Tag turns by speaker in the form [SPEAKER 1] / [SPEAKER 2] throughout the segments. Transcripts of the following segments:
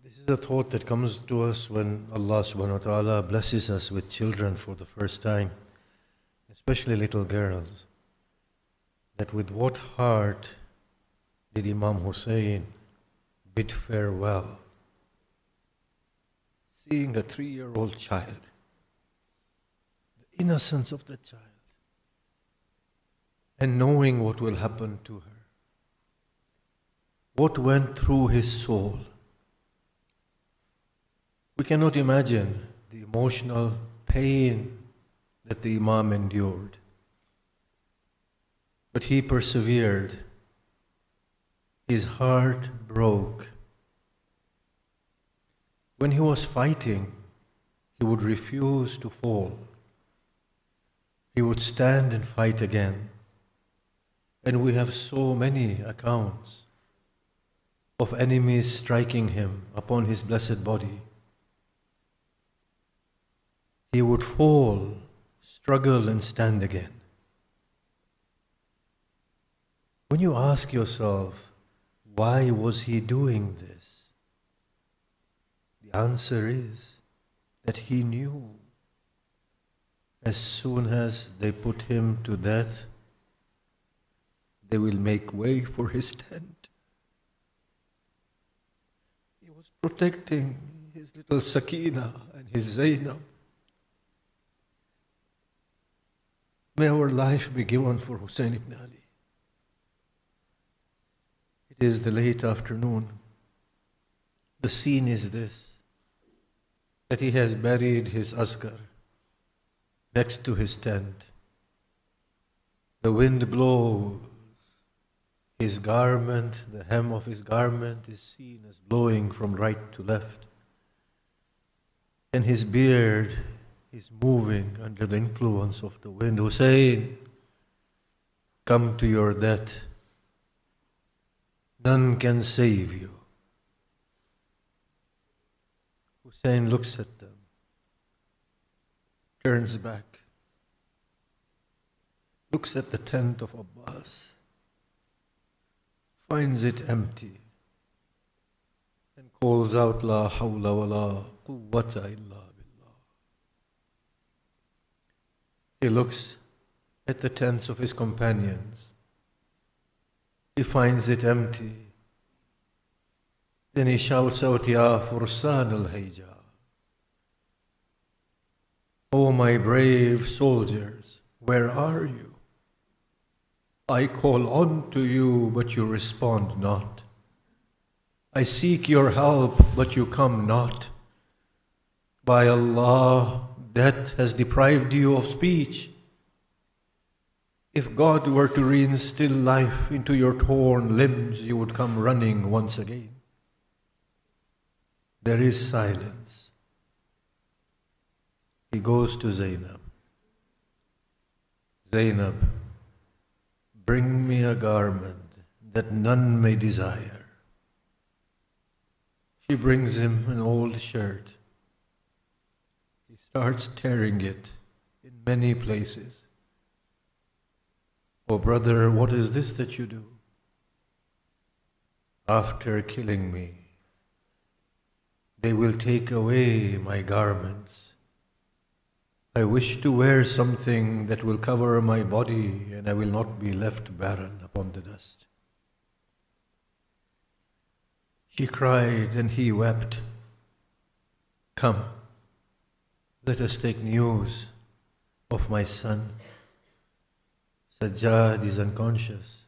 [SPEAKER 1] This is a thought that comes to us when Allah subhanahu wa ta'ala blesses us with children for the first time, especially little girls. That with what heart did Imam Hussein bid farewell, seeing a 3-year-old child, the innocence of the child, and knowing what will happen to her. What went through his soul? We cannot imagine the emotional pain that the Imam endured. But he persevered. His heart broke. When he was fighting, he would refuse to fall. He would stand and fight again. And we have so many accounts of enemies striking him upon his blessed body. He would fall, struggle, and stand again. When you ask yourself, why was he doing this? The answer is that he knew as soon as they put him to death, they will make way for his tent. He was protecting his little Sakina and his Zainab. May our life be given for Hussein ibn Ali. It is the late afternoon. The scene is this, that he has buried his askar next to his tent. The wind blows. His garment, the hem of his garment is seen as blowing from right to left. And his beard is moving under the influence of the wind. Hussein, come to your death. None can save you. Hussein looks at them, turns back, looks at the tent of Abbas, finds it empty, and calls out, La hawla wa la quwwata illa billah. He looks at the tents of his companions. He finds it empty. Then he shouts out, Ya Fursan al-Hayja. O my brave soldiers, where are you? I call on to you, but you respond not. I seek your help, but you come not. By Allah, death has deprived you of speech. If God were to reinstill life into your torn limbs, you would come running once again. There is silence. He goes to Zainab. Zainab, bring me a garment that none may desire. She brings him an old shirt. He starts tearing it in many places. Oh brother, what is this that you do? After killing me, they will take away my garments. I wish to wear something that will cover my body, and I will not be left barren upon the dust. She cried and he wept. Come, let us take news of my son. Sajjad is unconscious.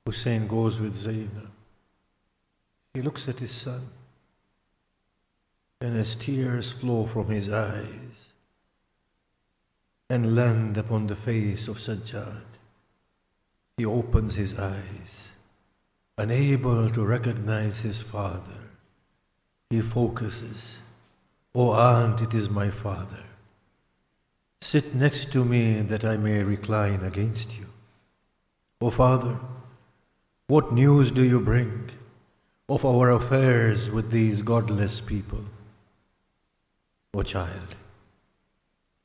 [SPEAKER 1] Hussein goes with Zainab. He looks at his son, and as tears flow from his eyes and land upon the face of Sajjad, he opens his eyes, unable to recognize his father. He focuses. Oh aunt, it is my father. Sit next to me that I may recline against you. Oh father, what news do you bring of our affairs with these godless people? O child,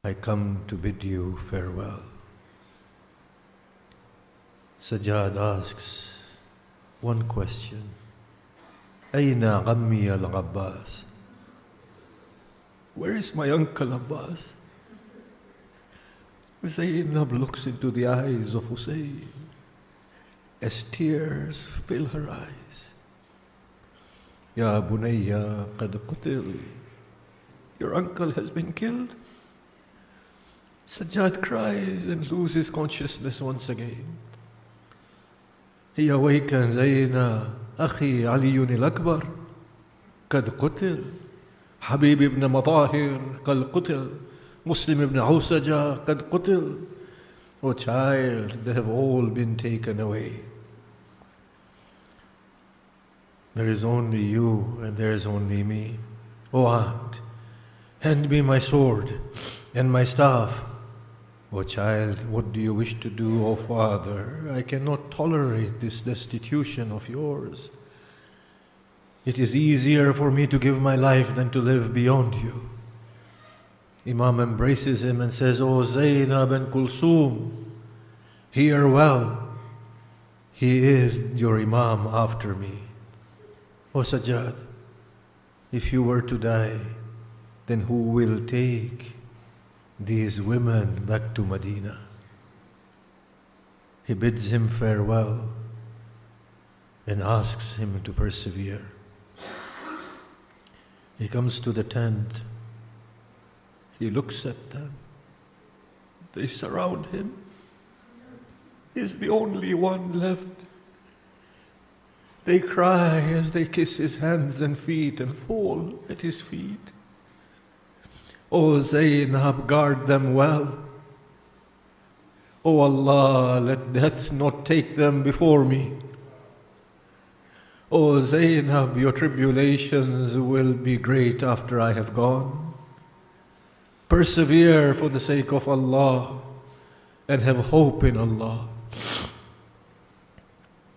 [SPEAKER 1] I come to bid you farewell. Sajjad asks one question. أين عمي العباس? Where is my uncle Abbas? Zainab looks into the eyes of Hussein as tears fill her eyes. Ya bunayya qad qutil. Your uncle has been killed? Sajjad cries and loses consciousness once again. He awakens, Aina Akhi Aliyun al-Akbar qad qutil. Habib ibn Matahir qad qutil. Muslim ibn Awsaja qad qutil. Oh child, they have all been taken away. There is only you and there is only me. Oh aunt, hand me my sword and my staff. Oh child, what do you wish to do, oh father? I cannot tolerate this destitution of yours. It is easier for me to give my life than to live beyond you. Imam embraces him and says, Oh Zainab and Kulsum, hear well, he is your Imam after me. Oh Sajjad, if you were to die, then who will take these women back to Medina? He bids him farewell and asks him to persevere. He comes to the tent. He looks at them. They surround him. He's the only one left. They cry as they kiss his hands and feet and fall at his feet. O Zainab, guard them well. O Allah, let death not take them before me. O Zainab, your tribulations will be great after I have gone. Persevere for the sake of Allah and have hope in Allah.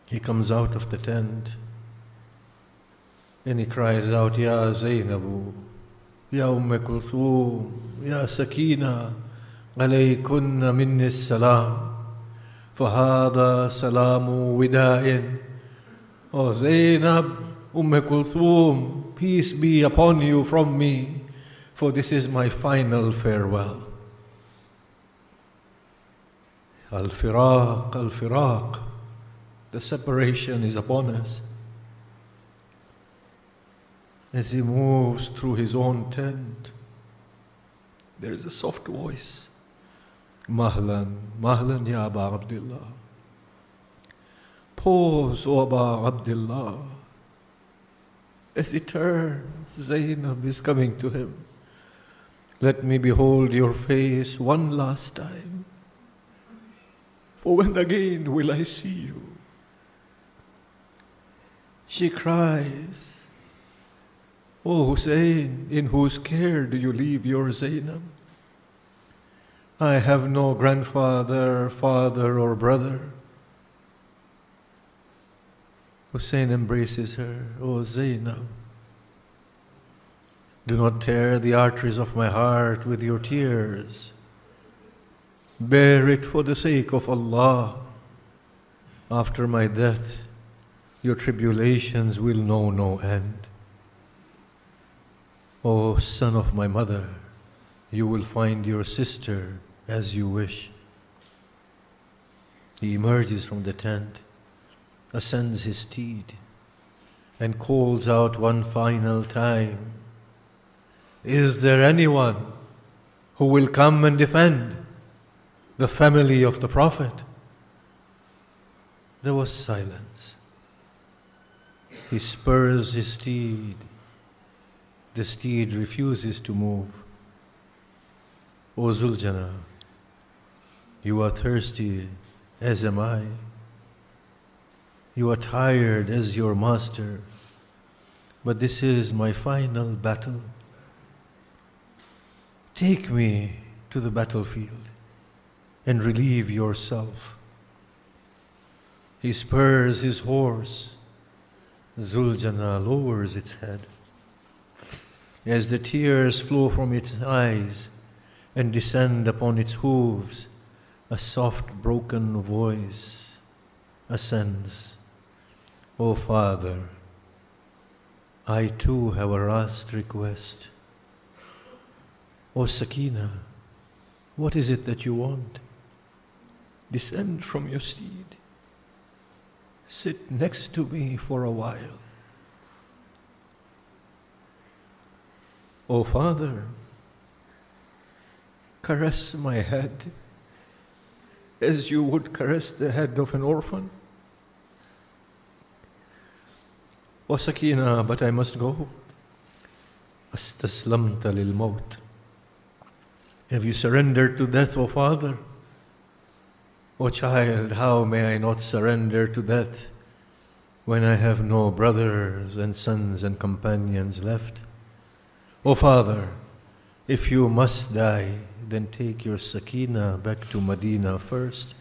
[SPEAKER 1] He comes out of the tent and he cries out, Ya Zainabu, Ya Kulthum, Ya Sakina, alaykunna minni salam, fahada salamu wida'in. O Zainab, Kulthum, peace be upon you from me, for this is my final farewell. Al-Firaq, Al-Firaq. The separation is upon us. As he moves through his own tent, there is a soft voice. Mahlan, Mahlan ya Aba Abdullah. Pause, O Aba Abdullah. As he turns, Zainab is coming to him. Let me behold your face one last time. For when again will I see you? She cries, O Hussein, in whose care do you leave your Zainab? I have no grandfather, father or brother. Hussein embraces her, O Zainab, do not tear the arteries of my heart with your tears. Bear it for the sake of Allah. After my death, your tribulations will know no end. O son of my mother, you will find your sister as you wish. He emerges from the tent, ascends his steed, and calls out one final time, Is there anyone who will come and defend the family of the Prophet? There was silence. He spurs his steed. The steed refuses to move. O Zuljana, you are thirsty, as am I. You are tired as your master, but this is my final battle. Take me to the battlefield and relieve yourself. He spurs his horse. Zuljana lowers its head. As the tears flow from its eyes and descend upon its hooves, a soft broken voice ascends. O Father, I too have a last request. O Sakina, what is it that you want? Descend from your steed. Sit next to me for a while. O Father, caress my head as you would caress the head of an orphan. O Sakina, but I must go. Astaslamta lil maut. Have you surrendered to death, O Father? O child, how may I not surrender to death when I have no brothers and sons and companions left? O Father, if you must die, then take your Sakina back to Medina first.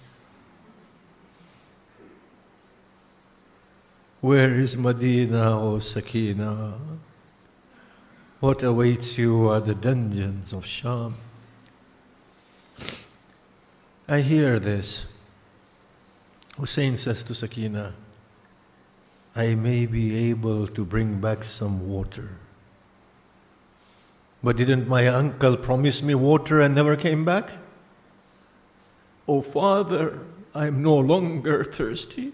[SPEAKER 1] Where is Medina, O Sakina? What awaits you at the dungeons of Sham? I hear this. Hussein says to Sakina, I may be able to bring back some water. But didn't my uncle promise me water and never came back? Oh Father, I am no longer thirsty,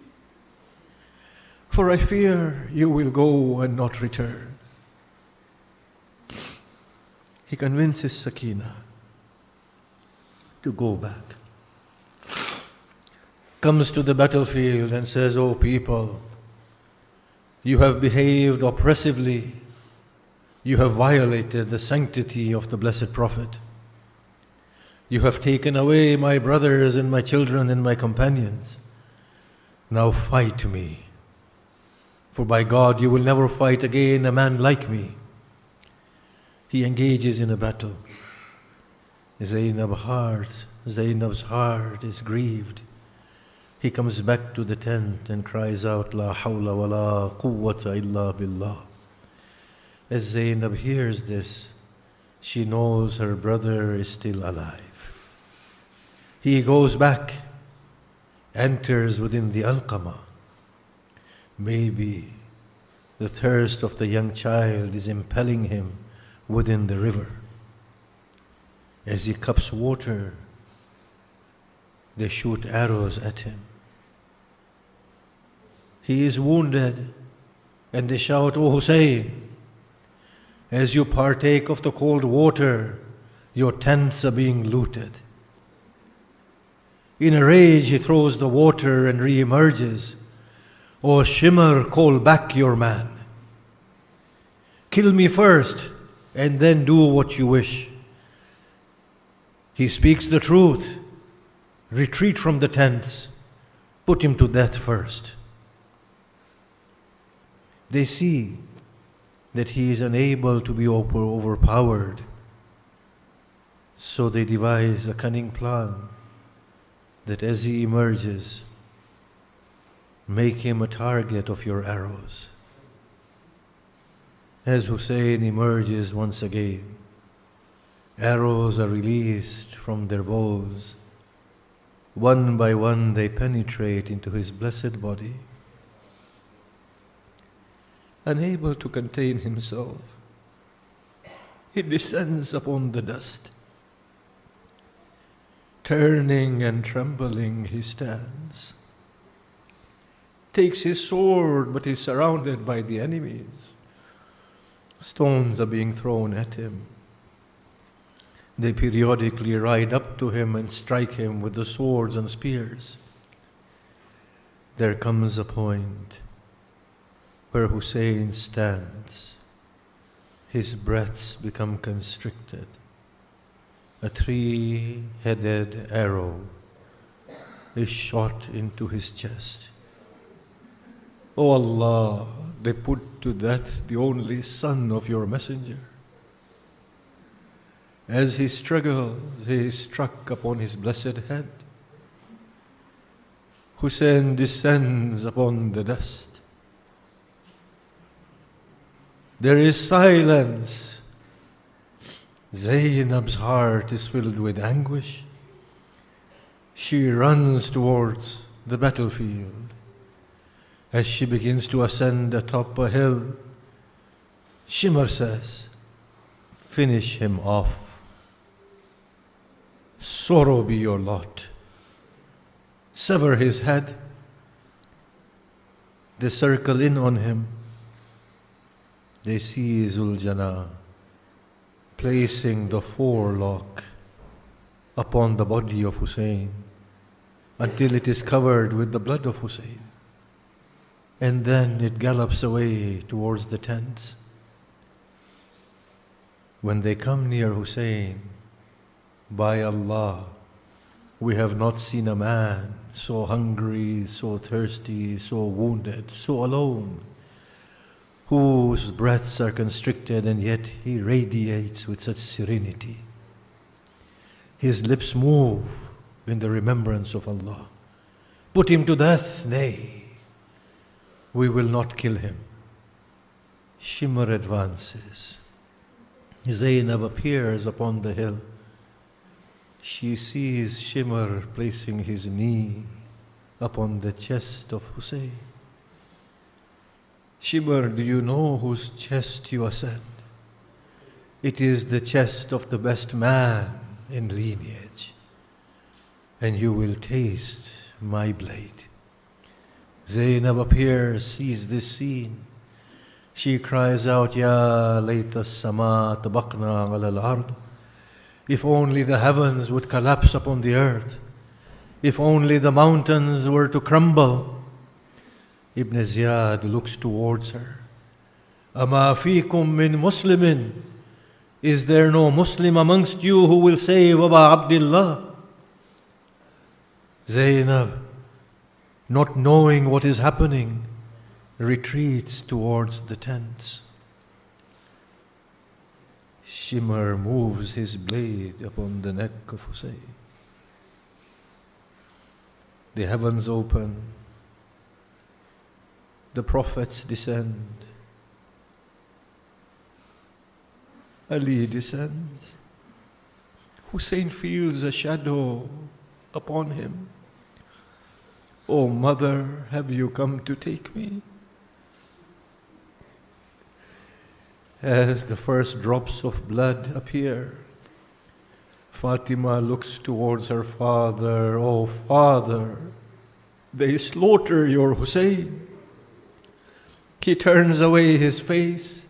[SPEAKER 1] for I fear you will go and not return. He convinces Sakina to go back. Comes to the battlefield and says, "O people, you have behaved oppressively. You have violated the sanctity of the Blessed Prophet. You have taken away my brothers and my children and my companions. Now fight me. For by God you will never fight again a man like me." He engages in a battle. Zainab's heart is grieved. He comes back to the tent and cries out, "La hawla wa la quwwata illa billah." As Zainab hears this, she knows her brother is still alive. He goes back, enters within the Alqama. Maybe the thirst of the young child is impelling him within the river. As he cups water, they shoot arrows at him. He is wounded, and they shout, "O Hussein, as you partake of the cold water, your tents are being looted." In a rage, he throws the water and re-emerges. "O Shimmer, call back your man. Kill me first, and then do what you wish." He speaks the truth. Retreat from the tents. Put him to death first. They see that he is unable to be overpowered. So they devise a cunning plan that as he emerges, make him a target of your arrows. As Hussein emerges once again, arrows are released from their bows. One by one they penetrate into his blessed body. Unable to contain himself, he descends upon the dust. Turning and trembling, he stands. Takes his sword, but is surrounded by the enemies. Stones are being thrown at him. They periodically ride up to him and strike him with the swords and spears. There comes a point where Hussein stands. His breaths become constricted. A 3-headed arrow is shot into his chest. "O Allah, they put to death the only son of your messenger." As he struggles, he is struck upon his blessed head. Hussein descends upon the dust. There is silence. Zainab's heart is filled with anguish. She runs towards the battlefield. As she begins to ascend atop a hill, Shimr says, finish him off. Sorrow be your lot. Sever his head. They circle in on him. They see Zuljana placing the forelock upon the body of Hussein until it is covered with the blood of Hussein. And then it gallops away towards the tents. When they come near Hussein, by Allah, we have not seen a man so hungry, so thirsty, so wounded, so alone, whose breaths are constricted and yet he radiates with such serenity. His lips move in the remembrance of Allah. Put him to death? Nay, we will not kill him. Shimr advances. Zainab appears upon the hill. She sees Shimr placing his knee upon the chest of Hussein. Shimr, do you know whose chest you ascend? It is the chest of the best man in lineage, and you will taste my blade. Zainab appears, sees this scene. She cries out, Ya layta as-sama tabaqna ala al-ard. If only the heavens would collapse upon the earth. If only the mountains were to crumble. Ibn Ziyad looks towards her. Ama fikum min muslimin. Is there no Muslim amongst you who will say, Waba Abdullah? Zainab, not knowing what is happening, retreats towards the tents. Shimr moves his blade upon the neck of Hussein. The heavens open. The prophets descend. Ali descends. Hussein feels a shadow upon him. Oh, mother, have you come to take me? As the first drops of blood appear, Fatima looks towards her father. Oh, father, they slaughter your Hussein. He turns away his face.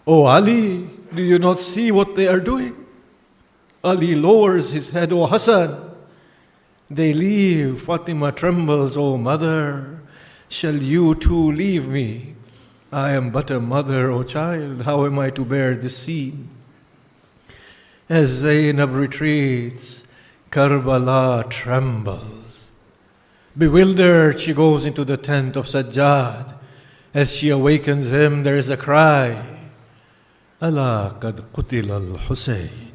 [SPEAKER 1] Oh, Ali, do you not see what they are doing? Ali lowers his head. Oh, Hassan, they leave. Fatima trembles. Oh, mother, shall you too leave me? I am but a mother, O child. How am I to bear this scene? As Zainab retreats, Karbala trembles. Bewildered, she goes into the tent of Sajjad. As she awakens him, there is a cry. Ala qad qutila al-Hussein.